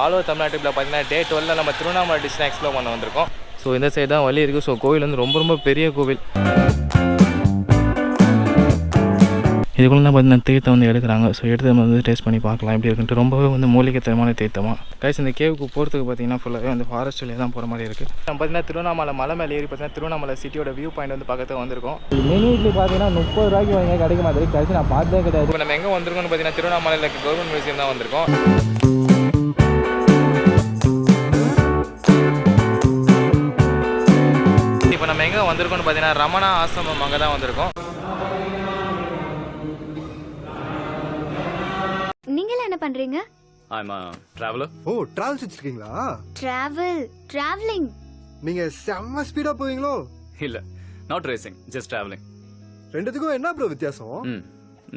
All over தமிழ்நாட்டில் பார்த்தீங்கன்னா டே 12 நம்ம திருவண்ணாமலை டிஸ்ட்ரிக்ட் எக்ஸ்ப்ளோர் பண்ண வந்திருக்கோம். ஸோ இந்த சைடு தான் வழி இருக்குது. ஸோ கோவில் வந்து ரொம்ப பெரிய கோவில். இதுக்குள்ள தான் பார்த்தீங்கன்னா தீர்த்தம் வந்து எடுக்கிறாங்க. ஸோ எடுத்து நம்ம வந்து டேஸ்ட் பண்ணி பார்க்கலாம் எப்படி இருக்குன்ட்டு. ரொம்பவே வந்து மூலிகைத்தரமான தீர்த்தமாக கைஸ். இந்த கேவுக்கு போகிறதுக்கு பார்த்தீங்கன்னா ஃபுல்லாகவே வந்து ஃபாரஸ்ட்லேயே தான் போகிற மாதிரி இருக்குது. நம்ம பார்த்தீங்கன்னா திருவண்ணாமலை மலை மேலே ஏறி பார்த்தீங்கன்னா திருவண்ணாமலை சிட்டியோட வியூ பாயிண்ட் வந்து பக்கத்தில் வந்திருக்கும். மினி இட்லி பார்த்தீங்கன்னா 30 ரூபாய்க்கு வாங்க கிடைக்க மாதிரி கைஸ் நான் பார்த்ததே கிடையாது. இப்போ நம்ம எங்கே வந்திருக்கோம்னு பார்த்தீங்கன்னா திருவண்ணாமலையில் கவர்மெண்ட் மியூசியம் தான் வந்திருக்கோம். இப்போ நம்ம எங்கே வந்திருக்கோம்னு பார்த்தீங்கன்னா ரமணா ஆசிரமம் அங்கே தான் வந்திருக்கோம். நீங்களே என்ன பண்றீங்க? I'm a traveler. ஓ டிராவல்ஸ் வச்சிருக்கீங்களா? டிராவலிங். நீங்க செம்ம ஸ்பீடா போவீங்களோ? இல்ல, not racing, just traveling. ரெண்டுத்துக்கும் என்ன ப்ரோ வித்தியாசம்?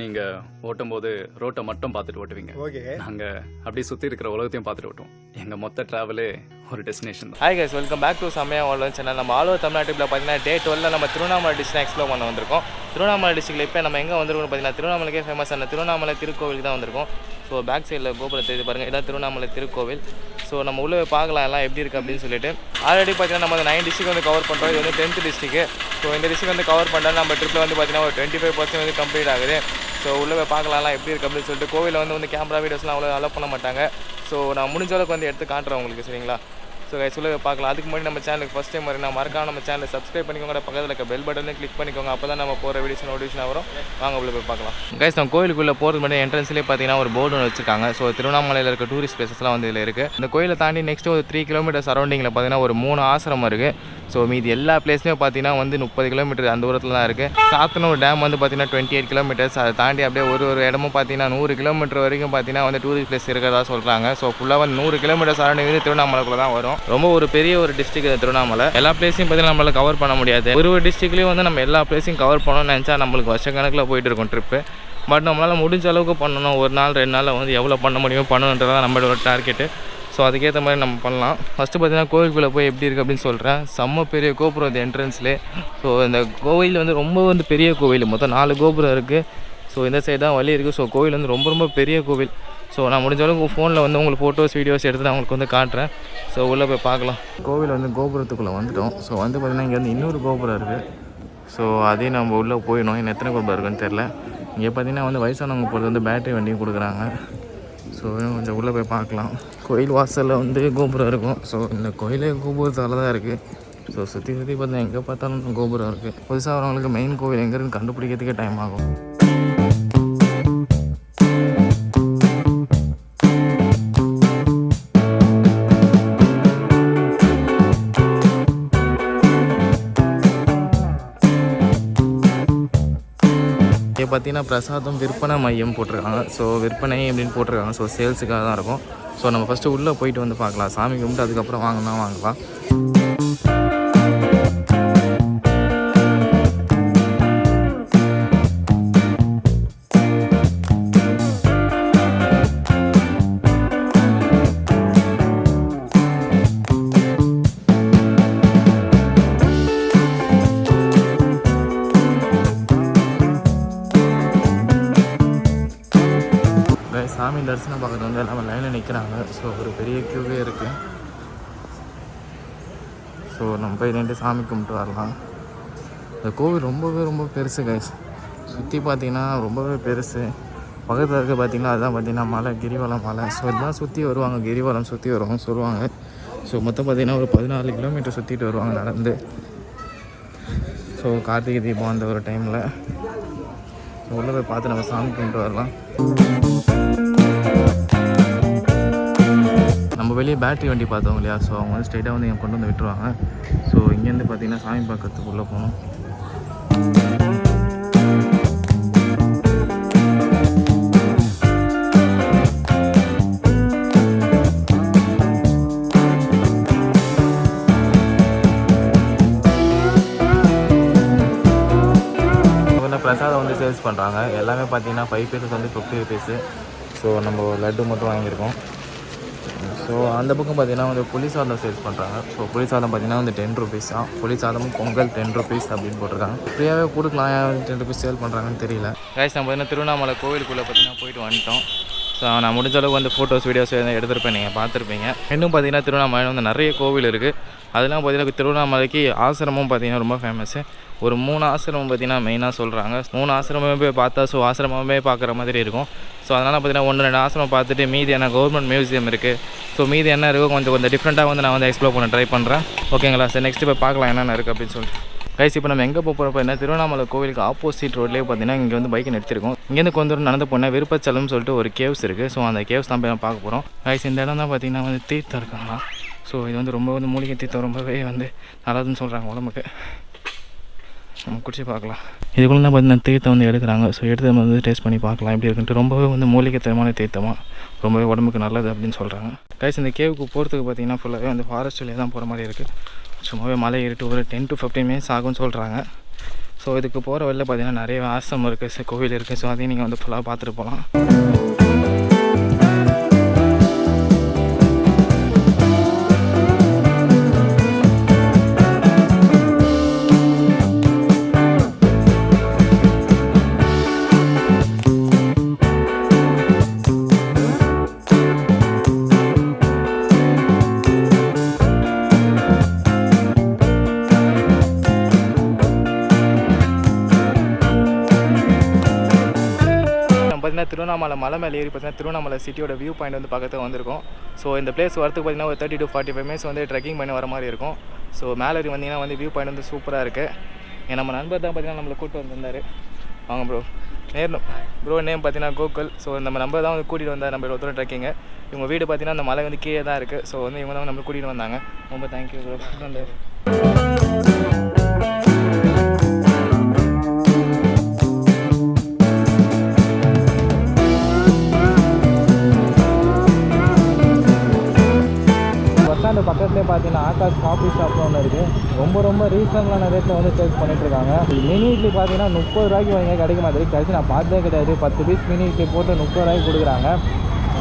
நீங்க ஓட்டும் போது ரோட்டை மட்டும் பார்த்துட்டு ஓட்டுவீங்க. ஓகே. நாங்க அப்படியே சுத்தி இருக்கிற உலகத்தையும் பார்த்துட்டு ஓட்டுவோம். எங்க மொத்த டிராவலே ஒரு டெஸ்டினேஷன் தான். Hi guys, welcome back to Samaya world channel. நம்ம ஆல் ஓவர் தமிழ்நாட்டில் பார்த்தீங்கன்னா டே 12 நம்ம திருவண்ணாமலை டிஸ்ட்ரிக்ட் எக்ஸ்ப்ளோர் பண்ண வந்திருக்கோம். திருவண்ணாமலை டிஸ்ட்ரிக்ட்டில் இப்போ நம்ம எங்கே வந்திருக்கோம்னு பார்த்தீங்கன்னா திருவண்ணாமலைக்கே ஃபேமஸான திருவண்ணாமலை திருக்கோவிலுக்கு தான் வந்திருக்கோம். ஸோ பேக் சைடில் கோபுரத்தை இது பாருங்கள், இதான் திருவண்ணாமலை திருக்கோவில். ஸோ நம்ம உள்ளே பார்க்கலாம் எல்லாம் எப்படி இருக்குது அப்படின்னு சொல்லிட்டு. ஆல்ரெடி பார்த்தீங்கன்னா நம்ம 9 டிஸ்ட்ரிக்ட் வந்து கவர் பண்ணுறோம். இது வந்து 10th டிஸ்ட்ரிக்ட். ஸோ இந்த டிஸ்ட்ரிக்ட் வந்து கவர் பண்ணுறது நம்ம ட்ரிப்பில் வந்து பார்த்தீங்கன்னா ஒரு 25% வந்து கம்ப்ளீட் ஆகுது. ஸோ உள்ளே போய் பார்க்கலாம்லாம் எப்படி இருக்குது அப்படின்னு சொல்லிட்டு. கோவிலில் வந்து கேமரா வீடியோஸ்லாம் அவ்வளோ அலோவ் பண்ண மாட்டாங்க. ஸோ நான் முடிஞ்ச அளவுக்கு வந்து எடுத்து காட்டுறேன் உங்களுக்கு, சரிங்களா? ஸோ கைஸ் உள்ளே பார்க்கலாம். அதுக்கு முன்னாடி நம்ம சேனலுக்கு ஃபஸ்ட் டைம் வரீங்க, மறக்காம நம்ம சேனலை சப்ஸ்கிரைப் பண்ணிக்கோங்க. பக்கத்தில் இருக்க பெல் பட்டனை கிளிக் பண்ணிக்கோங்க. அப்போ தான் நம்ம போகிற வீடியோஸ் நோட்டிஃபிகேஷன் வரும். வாங்க உள்ளே போய் பார்க்கலாம். கைஸ் நம்ம கோயிலுக்குள்ளே போகிறது மட்டும் என்ட்ரன்ஸ்லேயே பார்த்தீங்கன்னா ஒரு போர்டு ஒன்று வச்சிருக்காங்க. ஸோ திருவண்ணாமலையில் இருக்க டூரிஸ்ட் பிளேசஸ்லாம் வந்து இதில் இருக்குது. இந்த கோயிலை தாண்டி நெக்ஸ்ட் ஒரு 3 கிலோமீட்டர் சரௌண்டிங்கில் பார்த்தீங்கன்னா ஒரு 3 ஆசிரமம் இருக்குது. ஸோ மீதி எல்லா பிளேஸ்லையும் பார்த்தீங்கன்னா வந்து 30 கிலோமீட்டர் அந்த தூரத்தில் தான் இருக்குது. சாத்தனூர் டேம் வந்து பார்த்தீங்கன்னா 28 கிலோமீட்டர்ஸ். அதை தாண்டி அப்படியே ஒரு இடமும் பார்த்தீங்கன்னா 100 கிலோமீட்டர் வரைக்கும் பார்த்தீங்கன்னா வந்து டூரிஸ்ட் பிளேஸ் இருக்கிறதா சொல்கிறாங்க. ஸோ ஃபுல்லாக வந்து 100 கிலோமீட்டர் சரௌண்டிங் வந்து திருவண்ணாமலைக்குள்ள தான் வரும். ரொம்ப ஒரு பெரிய ஒரு டிஸ்ட்ரிக்ட் திருவண்ணாமலை. எல்லா பிளேஸையும் பார்த்தீங்கன்னா நம்மளால் கவர் பண்ண முடியாது. ஒரு டிஸ்ட்ரிக்ட்லேயும் வந்து நம்ம எல்லா பிளேஸையும் கவர் பண்ணணும்னு நினச்சா நம்மளுக்கு வருஷக்கணக்கில் போயிட்டு இருக்கும் ட்ரிப்பு. பட் நம்மளால் முடிஞ்ச அளவுக்கு பண்ணணும். ஒரு நாள் 2 நாளில் வந்து எவ்வளோ பண்ண முடியுமோ பண்ணணுன்றதான் நம்மளோட டார்கெட்டு. ஸோ அதுக்கேற்ற மாதிரி நம்ம பண்ணலாம். ஃபஸ்ட்டு பார்த்தீங்கன்னா கோவிலுக்குள்ளே போய் எப்படி இருக்குது அப்படின்னு சொல்கிறேன். செம்ம பெரிய கோபுரம் இந்த என்ட்ரன்ஸ்லேயே. ஸோ இந்த கோவில் வந்து ரொம்ப வந்து பெரிய கோவில். மொத்தம் 4 கோபுரம் இருக்குது. ஸோ இந்த சைடு தான் வழி இருக்குது. ஸோ கோவில் வந்து ரொம்ப பெரிய கோவில். ஸோ நான் முடிஞ்ச அளவுக்கு ஃபோனில் வந்து உங்களுக்கு ஃபோட்டோஸ் வீடியோஸ் எடுத்து நான் உங்களுக்கு வந்து காட்டுறேன். ஸோ உள்ளே போய் பார்க்கலாம். கோவில் வந்து கோபுரத்துக்குள்ளே வந்துவிட்டோம். ஸோ வந்து பார்த்திங்கன்னா இங்கே வந்து இன்னொரு கோபுரம் இருக்குது. ஸோ அதையும் நம்ம உள்ளே போயிடணும். இன்னும் எத்தனை கோபுரம் இருக்குன்னு தெரில. இங்கே பார்த்திங்கன்னா வந்து வயசானவங்க போகிறது வந்து பேட்டரி வண்டியும் கொடுக்குறாங்க. ஸோ கொஞ்சம் உள்ளே போய் பார்க்கலாம். கோயில் வாசலில் வந்து கோபுரம் இருக்கும். ஸோ இந்த கோயிலே கோபுரத்தால் தான் இருக்குது. ஸோ சுற்றி பார்த்தா எங்கே பார்த்தாலும் கோபுரம் இருக்குது. புதுசாக வரவங்களுக்கு மெயின் கோவில் எங்கே இருக்குன்னு கண்டுபிடிக்கிறதுக்கே டைம் ஆகும். இங்கே பார்த்தீங்கன்னா பிரசாதம் விற்பனை மையம் போட்டிருக்காங்க. ஸோ விற்பனை அப்படின்னு போட்டிருக்காங்க. ஸோ சேல்ஸுக்காக தான் இருக்கும். ஸோ நம்ம ஃபஸ்ட்டு உள்ளே போயிட்டு வந்து பார்க்கலாம். சாமி கும்பிட்டு அதுக்கப்புறம் வாங்கினா வாங்கலாம். சாமி தரிசனம் பார்க்கறது வந்து எல்லாமே லைனில் நிற்கிறாங்க. ஸோ ஒரு பெரிய க்யூவே இருக்குது. ஸோ நம்ம போய் 2 சாமி கும்பிட்டு வரலாம். இந்த கோவில் ரொம்ப பெருசு கைஸ். சுற்றி பார்த்தீங்கன்னா ரொம்பவே பெருசு. பக்கத்தில் இருக்க பார்த்திங்கன்னா அதுதான் பார்த்திங்கன்னா மலை, கிரிவலம் மலை. ஸோ இதுதான் சுற்றி வருவாங்க, கிரிவலம் சுற்றி வருவாங்க சொல்லுவாங்க. ஸோ மொத்தம் பார்த்திங்கன்னா ஒரு 14 கிலோமீட்டர் சுற்றிட்டு வருவாங்க நடந்து. ஸோ கார்த்திகை தீபம் அந்த ஒரு டைமில். ஸோ உள்ளே போய் பார்த்து நம்ம சாமி கும்பிட்டு வரலாம். நம்ம வெளியே பேட்டரி வண்டி பார்த்தோம் இல்லையா? ஸோ அவங்க வந்து ஸ்ட்ரைட்டாக வந்து இங்கே கொண்டு வந்து விட்டுருவாங்க. ஸோ இங்கேருந்து பார்த்தீங்கன்னா சாமி பார்க்கறதுக்கு உள்ளே போகணும். பிரசாதம் வந்து சேல்ஸ் பண்ணுறாங்க. எல்லாமே பார்த்தீங்கன்னா 5 பீசஸ் வந்து 50 rupees. ஸோ நம்ம லட்டு மட்டும் வாங்கியிருக்கோம். ஸோ அந்த பக்கம் பார்த்தீங்கன்னா வந்து புளி சாதம் சேல்ஸ் பண்ணுறாங்க. ஸோ புளி சாதம் பார்த்தீங்கன்னா வந்து 10 rupees தான். புளி சாதமும் பொங்கல் 10 rupees அப்படின்னு போட்டிருக்காங்க. ஃப்ரீயாகவே கொடுக்கலாம். 10 rupees சேல் பண்ணுறாங்கன்னு தெரியல. கைஸ் நம்ம பார்த்தீங்கன்னா திருவண்ணாமலை கோவிலுக்குள்ளே பார்த்தீங்கன்னா போயிட்டு வந்துட்டோம். ஸோ நான் முடிஞ்ச அளவுக்கு வந்து ஃபோட்டோஸ் வீடியோஸ் எடுத்திருப்பேன், நீங்கள் பார்த்துருப்பீங்க. இன்னும் பார்த்தீங்கன்னா திருவண்ணாமலையில் வந்து நிறைய கோவில் இருக்குது. அதெல்லாம் பார்த்தீங்கன்னா திருவண்ணாமலைக்கு ஆசிரமும் பார்த்தீங்கன்னா ரொம்ப ஃபேமஸ்ஸு. ஒரு 3 ஆசிரமம் பார்த்தீங்கன்னா மெயினாக சொல்கிறாங்க. 3 ஆசிரமே போய் பார்த்தா ஸோ ஆசிரமமே பார்க்குற மாதிரி இருக்கும். ஸோ அதனால் பார்த்தீங்கன்னா 1-2 ஆசிரமம் பார்த்துட்டு மீதி என்ன கவர்மெண்ட் மியூசியம் இருக்குது. ஸோ மீதி என்ன இருக்கோ கொஞ்சம் டிஃப்ரெண்ட்டாக வந்து நான் வந்து எக்ஸ்ப்ளோர் பண்ண ட்ரை பண்ணுறேன். ஓகேங்களா? சரி நெக்ஸ்ட்டு போய் பார்க்கலாம் என்னென்ன இருக்குது அப்படின்னு சொல்லிட்டு. கைஸ் இப்போ நம்ம எங்கே போகிறப்ப என்ன திருவண்ணாமலை கோவிலுக்கு ஆப்போசிட் ரோட்லேயே பார்த்தீங்கன்னா இங்கே வந்து பைக்கை நிறுத்திருக்கோம். இங்கேருந்து கொஞ்சம் தூரம் நடந்து போனால் விருப்பச்சலம்னு சொல்லிட்டு ஒரு கேவ்ஸ் இருக்குது. ஸோ அந்த கேவ்ஸ் தான் போய் நம்ம பார்க்க போகிறோம். கைஸ் இந்த இடம் தான் பார்த்தீங்கன்னா வந்து தீர்த்தம் இருக்காங்களா. ஸோ இது வந்து ரொம்ப வந்து மூலிகை தீர்த்தம் ரொம்பவே வந்து நல்லதுன்னு சொல்கிறாங்க உடம்புக்கு. நம்ம குடிச்சு பார்க்கலாம். இதுக்குள்ளே தான் பார்த்தீங்கன்னா தீர்த்தம் வந்து எடுக்கிறாங்க. ஸோ எடுத்து நம்ம வந்து டேஸ்ட் பண்ணி பார்க்கலாம் எப்படி இருக்குன்ட்டு. ரொம்பவே வந்து மூலிகைத்தரமான தீர்த்தமாக ரொம்பவே உடம்புக்கு நல்லது அப்படின்னு சொல்கிறாங்க. கைஸ் இந்த கேவுக்கு போகிறதுக்கு பார்த்தீங்கன்னா ஃபுல்லாகவே வந்து ஃபாரஸ்ட் வழியாக தான் போகிற மாதிரி இருக்குது. சும்மாவே மலை ஏறிட்டு ஒரு 10 to 15 minutes ஆகும்னு சொல்கிறாங்க. ஸோ இதுக்கு போகிற வழியில் பார்த்தீங்கன்னா நிறைய ஆசிரமம் இருக்குது, கோவில் இருக்குது. ஸோ அதையும் நீங்கள் வந்து ஃபுல்லாக பார்த்துட்டு போகலாம். திருவண்ணாமலை மலை மேலே ஏறி பார்த்தீங்கன்னா திருவண்ணாமலை சிட்டியோட வியூ பாயிண்ட் வந்து பக்கத்தில் வந்திருக்கும். ஸோ இந்த பிளேஸ் வரத்துக்கு பார்த்தீங்கன்னா ஒரு 30 to 45 minutes வந்து ட்ரெக்கிங் பண்ணி வர மாதிரி இருக்கும். ஸோ மேலே ஏறி வந்தீங்கன்னா வந்து வியூ பாயிண்ட் வந்து சூப்பராக இருக்குது. நம்ம நண்பர் தான் பார்த்தீங்கன்னா நம்மளை கூப்பிட்டு வந்திருந்தார். வாங்க ப்ரோ. ப்ரோ நேம் பார்த்தீங்கன்னா கோகுல். ஸோ நம்ம நம்பர் தான் வந்து கூட்டிகிட்டு வந்தார் நம்ம ஒருத்தர் ட்ரெக்கிங்கு. இவங்க வீடு பார்த்தீங்கன்னா அந்த மலை வந்து கீழே தான் இருக்குது. ஸோ வந்து இவங்க தான் நம்மளை கூட்டிகிட்டு வந்தாங்க. ரொம்ப தேங்க்யூ ப்ரோ. அந்த பக்கத்துலேயே பார்த்தீங்கன்னா ஆகாஷ் காஃபி ஷாப்னு ஒன்று இருக்குது. ரொம்ப ரீசனபிளான ரேட்டில் வந்து சேல்ஸ் பண்ணிகிட்ருக்காங்க. மினி இட்லி பார்த்தீங்கன்னா 30 ரூபாய்க்கு வாங்க கிடைக்க மாதிரி கழிச்சு நான் பார்த்ததே கிடையாது. 10 பீஸ் மினி இட்லி போட்டு 30 ரூபாய்க்கு கொடுக்குறாங்க.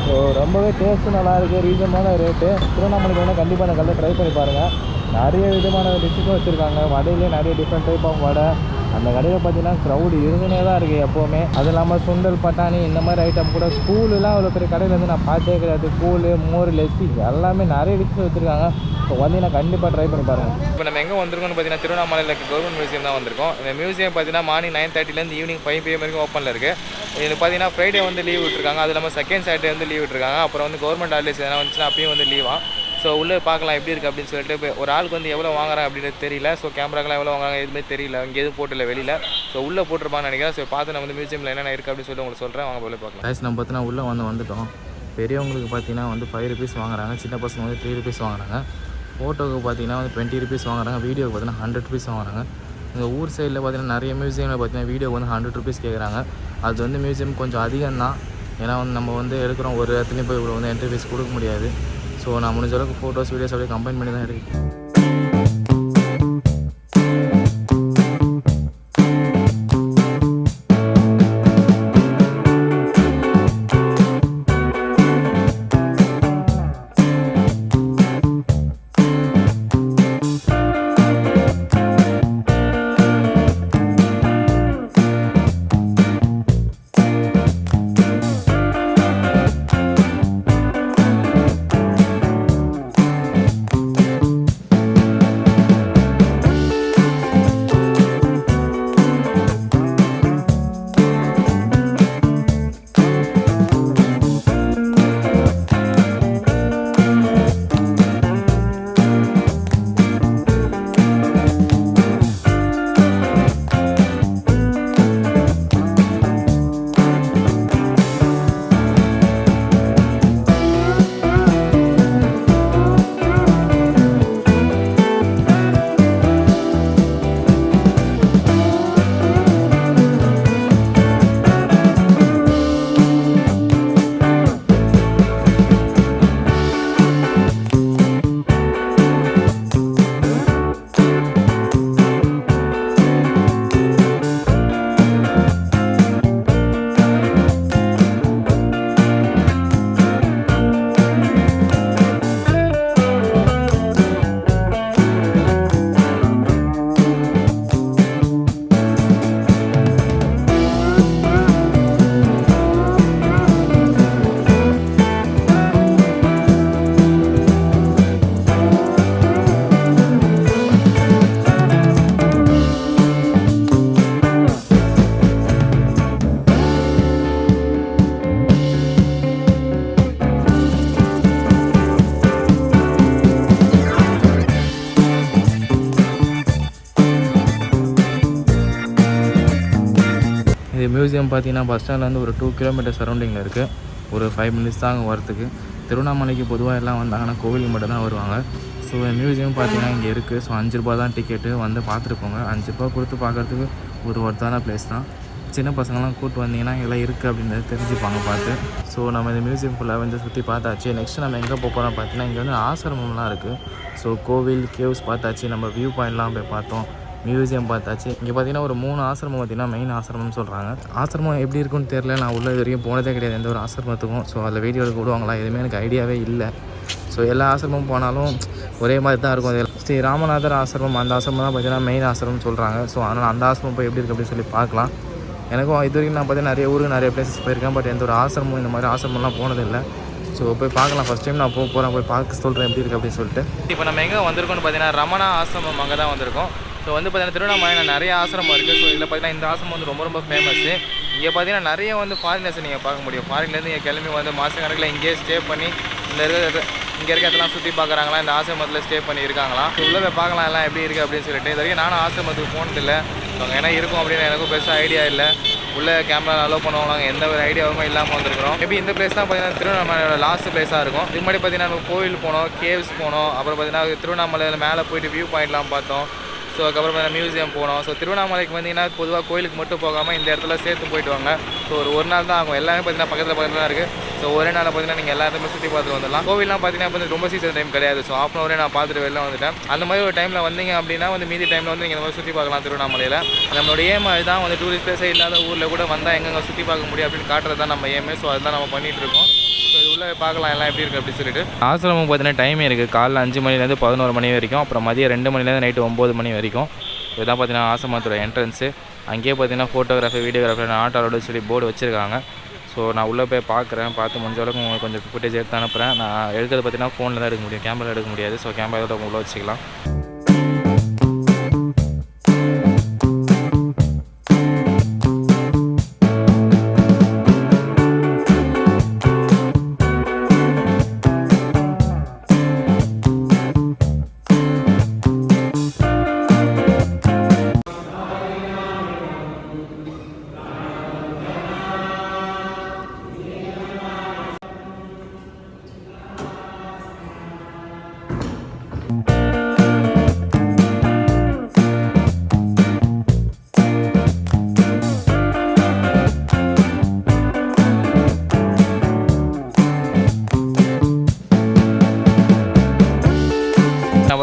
ஸோ ரொம்பவே டேஸ்ட்டும் நல்லாயிருக்கு, ரீசனபிளான ரேட்டு. திருவண்ணாமலைக்கு வந்து கண்டிப்பாக அந்த கல்லை ட்ரை பண்ணி பாருங்கள். நிறைய விதமான டிஷ்ஷும் வச்சுருக்காங்க. வடையிலே நிறைய டிஃப்ரெண்ட் டைப் ஆஃப் வடை. அந்த கடையில் பார்த்தீங்கன்னா க்ரௌடு இருந்துனே தான் இருக்குது எப்போவுமே. அது இல்லாமல் சுண்டல் பட்டாணி இந்த மாதிரி ஐட்டம் கூட ஸ்கூலுலாம் அவ்வளோ பெரிய கடையில் வந்து நான் பார்த்தே கிடையாது. கூழ், மோர், லெஸ்ஸி எல்லாமே நிறைய டிஷ்ஷு வச்சுருக்காங்க. ஸோ வந்து நான் கண்டிப்பாக ட்ரை பண்ணி பாருங்கள். இப்போ நம்ம எங்கே வந்திருக்கோம்னு பார்த்தீங்கன்னா திருவண்ணாமலையில் கவர்மெண்ட் மியூசியம் தான் வந்திருக்கோம். இந்த மியூசியம் பார்த்தீங்கன்னா மார்னிங் 9:30 ஈவினிங் 5 PM வரைக்கும் ஓப்பனில் இருக்குது. இது பார்த்தீங்கன்னா ஃப்ரைடே வந்து லீவ் விட்டுருக்காங்க. அது இல்லாமல் செகண்ட் சாட்டர்டே வந்து லீவ் விட்டுருக்காங்க. அப்புறம் வந்து கவர்மெண்ட் ஹாலிடேஸ் எதனா வந்துச்சுன்னா அப்பயும் வந்து லீவா. ஸோ உள்ளே பார்க்கலாம் எப்படி இருக்குது அப்படின்னு சொல்லிட்டு. இப்போ ஒரு ஆளுக்கு வந்து எவ்வளோ வாங்குறாங்க அப்படின்னு தெரியல. ஸோ கேமராக்கெலாம் எவ்வளோ வாங்குறாங்க எதுவுமே தெரியல. இங்கே எதுவும் போட்டில்ல வெளியில். ஸோ உள்ளே போட்டிருப்பான்னு நினைக்கிறேன். ஸோ பார்த்து நம்ம வந்து மியூசியமில் என்னென்ன இருக்குது அப்படின்னு சொல்லிட்டு உங்களுக்கு சொல்கிறேன். வாங்க போய் பார்க்கலாம். கைஸ் நம்ம பார்த்தீங்கன்னா உள்ளே வந்துட்டோம். பெரியவங்களுக்கு பார்த்தீங்கன்னா வந்து 5 rupees வாங்குறாங்க. சின்ன பசங்க வந்து 3 rupees வாங்குறாங்க. ஃபோட்டோவுக்கு பார்த்தீங்கன்னா வந்து 20 rupees வாங்குறாங்க. வீடியோக்கு பார்த்தீங்கன்னா 100 rupees வாங்குறாங்க. இந்த ஊர் சைடில் பார்த்தீங்கன்னா நிறைய மியூசியமில் பார்த்தீங்கன்னா வீடியோக்கு வந்து 100 rupees கேட்குறாங்க. அது வந்து மியூசியம் கொஞ்சம் அதிகம் தான். ஏன்னா வந்து நம்ம வந்து எடுக்கிறோம் ஒரு இடத்துலையும் போய் இவ்வளோ வந்து என்ட்ரி ஃபீஸ் கொடுக்க முடியாது. ஸோ நான் முடிஞ்ச அளவுக்கு ஃபோட்டோஸ் வீடியோஸ் அப்படியே கம்பைன் பண்ணி தான் எடுக்கிறேன். மியூசியம் பார்த்தீங்கன்னா பஸ் ஸ்டாண்ட்லேருந்து ஒரு 2 கிலோமீட்டர் சரௌண்டிங்கில் இருக்குது. ஒரு 5 மினிட்ஸ் தான் அங்கே வரத்துக்கு. திருவண்ணாமலைக்கு பொதுவாக எல்லாம் வந்தாங்கன்னா கோவிலுக்கு மட்டும் தான் வருவாங்க. ஸோ மியூசியம் பார்த்தீங்கன்னா இங்கே இருக்குது. ஸோ 5 ரூபா தான் டிக்கெட்டு, வந்து பார்த்துட்டு போங்க. 5 ரூபா கொடுத்து பார்க்குறதுக்கு ஒரு ஒர்த்தான பிளேஸ் தான். சின்ன பசங்கள்லாம் கூப்பிட்டு வந்தீங்கன்னா எல்லாம் இருக்குது அப்படின்றத தெரிஞ்சுப்பாங்க பார்த்து. ஸோ நம்ம இந்த மியூசியம் ஃபுல்லாக வந்து சுற்றி பார்த்தாச்சு. நெக்ஸ்ட்டு நம்ம எங்கே போகிறோம் பார்த்தீங்கன்னா இங்கே வந்து ஆசிரமம்லாம் இருக்குது. ஸோ கோவில் கேவ்ஸ் பார்த்தாச்சு, நம்ம வியூ பாயிண்ட்லாம் போய் பார்த்தோம், மியூசியம் பார்த்தாச்சு. இங்கே பார்த்தீங்கன்னா ஒரு 3 ஆசிரமம் பார்த்தீங்கன்னா மெயின் ஆசிரமம்னு சொல்கிறாங்க. ஆசிரமம் எப்படி இருக்குன்னு தெரியல, நான் உள்ள இது வரைக்கும் போனதே கிடையாது எந்த ஒரு ஆசிரமத்துக்கும். ஸோ அதில் வீடியோ எடுக்க விடுவாங்களா எதுவுமே எனக்கு ஐடியாவே இல்லை. ஸோ எல்லா ஆசிரமமும் போனாலும் ஒரே மாதிரி தான் இருக்கும். ஸ்ரீ ராமநாதர் ஆசிரமம், அந்த ஆசிரமம் தான் பார்த்தீங்கன்னா மெயின் ஆசிரமம்னு சொல்கிறாங்க. ஸோ அதனால் அந்த ஆசிரமம் போய் எப்படி இருக்குது அப்படின்னு சொல்லி பார்க்கலாம். எனக்கும் இது வரைக்கும் நான் பார்த்தீங்கன்னா நிறைய ஊருக்கு நிறைய பிளேசஸ் போயிருக்கேன். பட் எந்த ஒரு ஆசிரமம் இந்த மாதிரி ஆசிரமம்லாம் போனதில்லை. ஸோ போய் பார்க்கலாம். ஃபஸ்ட் டைம் நான் போகிறேன், போய் பார்க்க சொல்கிறேன் எப்படி இருக்குது அப்படின்னு சொல்லிட்டு. இப்போ நம்ம எங்கே வந்திருக்கோம்னு பார்த்தீங்கன்னா ரமணா ஆசிரமம் அங்கே தான் வந்திருக்கோம். ஸோ வந்து பார்த்தீங்கன்னா திருவண்ணாமலையில் நிறைய ஆசிரமம் இருக்குது. ஸோ இதில் பார்த்தீங்கன்னா இந்த ஆசிரமம் வந்து ரொம்ப ஃபேமஸ்ஸு. இங்கே பார்த்தீங்கன்னா நிறைய வந்து ஃபாரினர்ஸை நீங்கள் பார்க்க முடியும். ஃபாரின்லேருந்து இங்கே கிளம்பி வந்து மாதக்கணக்கில் இங்கேயே ஸ்டே பண்ணி இங்கே இருக்க இடத்தெல்லாம் சுற்றி பார்க்குறாங்களா, இந்த ஆசிரமத்தில் ஸ்டே பண்ணி இருக்காங்களா. ஸோ உள்ளே போய் பார்க்கலாம் எல்லாம் எப்படி இருக்குது அப்படின்னு சொல்லிட்டு. இது வரைக்கும் நானும் ஆசிரமத்துக்கு போனதில்லை. ஸோ அங்கே என்ன இருக்கும் அப்படின்னு எனக்கும் பெருசாக ஐடியா இல்லை. உள்ளே கேமரா அலோவ் பண்ணுவாங்க, எந்த ஒரு ஐடியாவும் இல்லாமல் வந்திருக்கிறோம். மேபி இந்த பிளேஸ் தான் பார்த்தீங்கன்னா திருவண்ணாமலையோட லாஸ்ட் பிளேஸாக இருக்கும். இது மாதிரி பார்த்தீங்கன்னா நம்ம கோவில் போனோம், கேவ்ஸ் போனோம், அப்புறம் பார்த்தீங்கன்னா திருவண்ணாமலையில் மேலே போயிட்டு வியூ பாயிண்ட்லாம் பார்த்தோம். ஸோ அதுக்கப்புறம் பார்த்தீங்கன்னா மியூசியம் போனோம். ஸோ திருவண்ணாமலைக்கு வந்தீங்கன்னா பொதுவாக கோயிலுக்கு மட்டும் போகாமல் இந்த இடத்துல சேர்த்து போயிட்டு வாங்க. ஸோ ஒரு நாள் தான் ஆகும். எல்லாமே பார்த்தீங்கன்னா பக்கத்தில் தான் இருக்குது. ஸோ ஒரே நாளில் பார்த்தீங்கன்னா நீங்கள் எல்லா இடத்துமே சுற்றி பார்த்துட்டு வந்துடலாம். கோவில்லாம் பார்த்தீங்கன்னா இப்போ ரொம்ப சீசன் டைம் கிடையாது. ஸோ ½ hour நான் பார்த்துட்டு வெளில வந்துட்டேன். அந்த மாதிரி ஒரு டைமில் வந்தீங்க அப்படின்னா வந்து மீதி டைமில் வந்து நீங்கள் இந்த மாதிரி சுற்றி பார்க்கலாம் திருவண்ணாமலையில். நம்மளோட ஏம் அதுதான், வந்து டூரிஸ்ட் பிளேஸே இல்லாத ஊரில் கூட வந்தால் எங்கெங்கே சுற்றி பார்க்க முடியும் அப்படின்னு காட்டுறது தான் நம்ம ஏமே. ஸோ அதுதான் நம்ம பண்ணிகிட்டு இருக்கோம். ஸோ இது உள்ளே பார்க்கலாம் எல்லாம் எப்படி இருக்குது அப்படின்னு சொல்லிட்டு. ஆசிரமம் பார்த்தீங்கன்னா டைமே இருக்குது. காலைல 5 மணிலேருந்து 11 மணி வரைக்கும், அப்புறம் மதியம் 2 மணிலேருந்து நைட்டு 9 மணி வரைக்கும். இதுதான் பார்த்தீங்கன்னா ஆசிரமத்தோட என்ட்ரன்ஸு. அங்கேயே பார்த்தீங்கன்னா ஃபோட்டோகிராஃபி, வீடியோகிராஃபி, ஆர்ட் அலோடு சொல்லி போர்டு வச்சுருக்காங்க. ஸோ நான் உள்ளே போய் பார்க்குறேன், பார்த்து முடிஞ்ச அளவுக்கு உங்களுக்கு கொஞ்சம் ஃபுட்டேஜ் எடுத்து அனுப்புகிறேன். நான் எடுக்கிறது பார்த்தீங்கன்னா ஃபோனில் தான் எடுக்க முடியும், கேமரா எடுக்க முடியாது. ஸோ கேமரா உள்ள வச்சுக்கலாம்.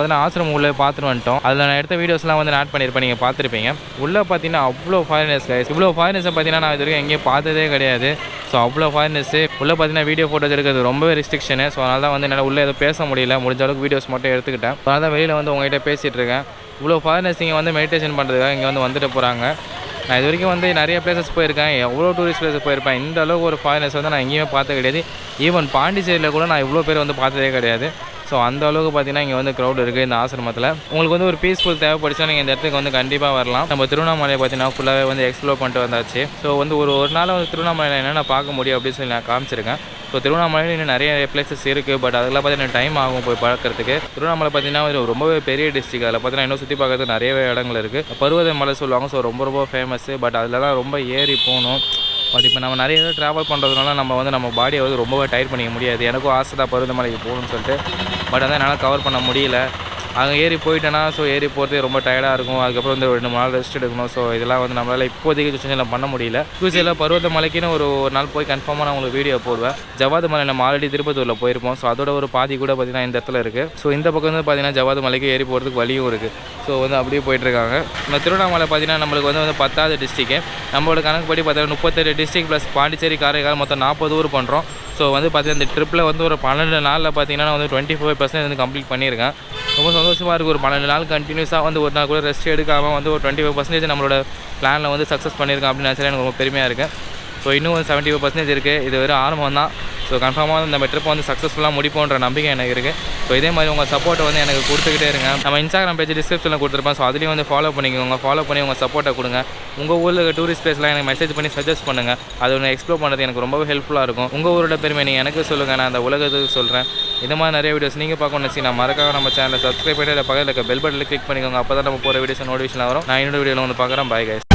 பார்த்தீங்கன்னா ஆசிரமம் உள்ளே பார்த்துட்டு வந்துட்டோம். அதில் நான் எடுத்த வீடியோஸ்லாம் வந்து ஆட் பண்ணியிருப்பேன், நீங்கள் பார்த்துருப்பீங்க. உள்ளே பார்த்தீங்கன்னா அவ்வளோ ஃபாரினர்ஸ் கைஸ். இவ்வளோ ஃபாரினர்ஸை பார்த்தீங்கன்னா நான் இது வரைக்கும் எங்கேயும் பார்த்ததே கிடையாது. ஸோ அவ்வளோ ஃபாரினர்ஸு உள்ளே பார்த்தீங்கன்னா வீடியோ ஃபோட்டோஸ் எடுக்கிறது ரொம்பவே ரெஸ்ட்ரிக்ஷனு. ஸோ அதனால தான் வந்து என்னால் உள்ளே எதுவும் பேச முடியல, முடிஞ்ச அளவுக்கு வீடியோஸ் மட்டும் எடுத்துக்கிட்டேன். அதனால தான் வெளியில் வந்து உங்கள்கிட்ட பேசிகிட்டு இருக்கேன். இவ்வளோ ஃபாரினர்ஸ் இங்கே வந்து மெடிடேஷன் பண்ணுறதுக்காக இங்கே வந்துட்டு போகிறாங்க. நான் இது வரைக்கும் வந்து நிறைய பிளேசஸ் போயிருக்கேன், எவ்வளோ டூரிஸ்ட் பிளேஸஸ் போயிருப்பேன். இந்த அளவுக்கு ஒரு ஃபாரினர்ஸ் வந்து நான் எங்கேயுமே பார்த்தது கிடையாது. ஈவன் பாண்டிச்சேரியில் கூட நான் இவ்வளோ பேர் வந்து பார்த்ததே கிடையாது. ஸோ அந்த அளவுக்கு பார்த்தீங்கன்னா இங்கே வந்து க்ரௌட் இருக்குது இந்த ஆசிரமத்தில். உங்களுக்கு வந்து ஒரு பீஸ்ஃபுல் தேவைப்படுச்சா நீங்கள் இந்த இடத்துக்கு வந்து கண்டிப்பாக வரலாம். நம்ம திருவண்ணாமலையை பார்த்தீங்கன்னா ஃபுல்லாகவே வந்து எக்ஸ்ப்ளோர் பண்ணிட்டு வந்தாச்சு. ஸோ வந்து ஒரு நாள் வந்து திருவண்ணாமலையில் என்னென்ன பார்க்க முடியும் அப்படின்னு சொல்லி நான் காமிச்சிருக்கேன். ஸோ திருவண்ணாமலையில் இன்னும் நிறைய பிளேசஸ் இருக்குது. பட் அதெல்லாம் பார்த்தீங்கன்னா டைம் ஆகும் போய் பார்க்குறதுக்கு. திருவண்ணாமலை பார்த்தீங்கன்னா ரொம்பவே பெரிய டிஸ்ட்ரிக். அதில் பார்த்தீங்கன்னா இன்னும் சுற்றி பார்க்கறதுக்கு நிறையவே இடங்கள் இருக்குது. பருவத மலை சொல்லுவாங்க. ஸோ ரொம்ப ஃபேமஸ்ஸு. பட் அதிலலாம் ரொம்ப ஏறி போகணும். பட் இப்போ நம்ம நிறைய இடம் ட்ராவல் பண்ணுறதுனால நம்ம பாடியை வந்து ரொம்பவே டயர் பண்ணிக்க முடியாது. எனக்கும் ஆசை தான் பருவதமலைக்கு போகணும்னு சொல்லிட்டு. பட் அதை என்னால் கவர் பண்ண முடியல. அங்கே ஏறி போயிட்டேன்னா ஸோ ஏறி போகிறது ரொம்ப டயர்டாக இருக்கும். அதுக்கப்புறம் வந்து 2 நாள் ரெஸ்ட் எடுக்கணும். ஸோ இதெல்லாம் வந்து நம்மளால் இப்போதைக்கு சுச்சுவேஷனில் பண்ண முடியல. ஃபியூச்சரில் பருவதமலைக்குன்னு ஒரு நாள் போய் கன்ஃபார்மாக நான் உங்களுக்கு வீடியோ போடுவேன். ஜவாது மலை நம்ம ஆல்ரெடி திருப்பத்தூரில் போயிருப்போம். ஸோ அதோட ஒரு பாதி கூட பார்த்திங்கன்னா இந்த இடத்துல இருக்குது. ஸோ இந்த பக்கம் வந்து பார்த்திங்கன்னா ஜவாது மலைக்கு ஏறி போகிறதுக்கு வழியும் இருக்குது. ஸோ வந்து அப்படியே போயிட்டுருக்காங்க. நம்ம திருவண்ணாமலை பார்த்திங்கன்னா நம்மளுக்கு வந்து 10வது டிஸ்ட்ரிக்ட். நம்மளோட கணக்குப்படி பார்த்தீங்கன்னா 38 டிஸ்ட்ரிக்ட் ப்ளஸ் பாண்டிச்சேரி, காரைக்கால் மொத்தம் 40 ஊர் பண்ணுறோம். ஸோ வந்து பார்த்தீங்கன்னா இந்த ட்ரிப்பில் வந்து ஒரு 12 நாளில் பார்த்தீங்கன்னா வந்து 25% வந்து கம்ப்ளீட் பண்ணியிருக்கேன். ரொம்ப சந்தோஷமாக இருக்குது. ஒரு 12 நாள் கண்டினியூஸாக வந்து ஒரு நாள் கூட ரெஸ்ட் எடுக்காமல் வந்து ஒரு 25% நம்மளோட பிளானில் வந்து சக்ஸஸ் பண்ணியிருக்கேன் அப்படின்னு நினச்சாலே எனக்கு ரொம்ப பெருமையாக இருக்குது. ஸோ இன்னும் ஒரு 75% இருக்குது. இது வெறும் ஆரம்பம் தான். ஸோ கன்ஃபார்மாக நம்ம ட்ரிப்பை வந்து சக்ஸஸ்ஃபுல்லாக முடிப்போன்ற நம்பிக்கை எனக்கு இருக்குது. ஸோ இதே மாதிரி உங்கள் சப்போர்ட்டை வந்து எனக்கு கொடுத்துக்கிட்டே இருங்க. நம்ம இன்ஸ்டாகிராம் பேஜ் டிஸ்கிரிப்ஷனில் கொடுத்துருப்பேன். ஸோ அதுலேயும் வந்து ஃபாலோ பண்ணிக்கோங்க. ஃபாலோ பண்ணி உங்கள் சப்போர்ட்டை கொடுங்க. உங்கள் ஊரில் இருக்க டூரிஸ்ட் பிளேஸ்லாம் எனக்கு மெசேஜ் பண்ணி சஜஸ்ட் பண்ணுங்கள். அது ஒன்று எக்ஸ்ப்ளோர் பண்ணுறது எனக்கு ரொம்பவே ஹெல்ப்ஃபுல்லாக இருக்கும். உங்கள் ஊரோட பெருமை நீங்கள் எனக்கு சொல்லுங்கள், நான் அந்த உலகத்துக்கு சொல்கிறேன். இந்த மாதிரி நிறைய வீடியோஸ் நீங்கள் பார்க்கணும்னு நினச்சி நான் மறக்காம நம்ம சேனலை சப்ஸ்கிரைப் பண்ணிட்டு பக்கத்தில் இருக்க பெல் பட்டனில் கிளிக் பண்ணிக்கோங்க. அப்போ தான் நம்ம போகிற வீடியோஸ் நோட்டிஃபிகேஷன் வரும். நான் இன்னொரு வீடியோவில் வந்து பார்க்குறேன். Bye guys.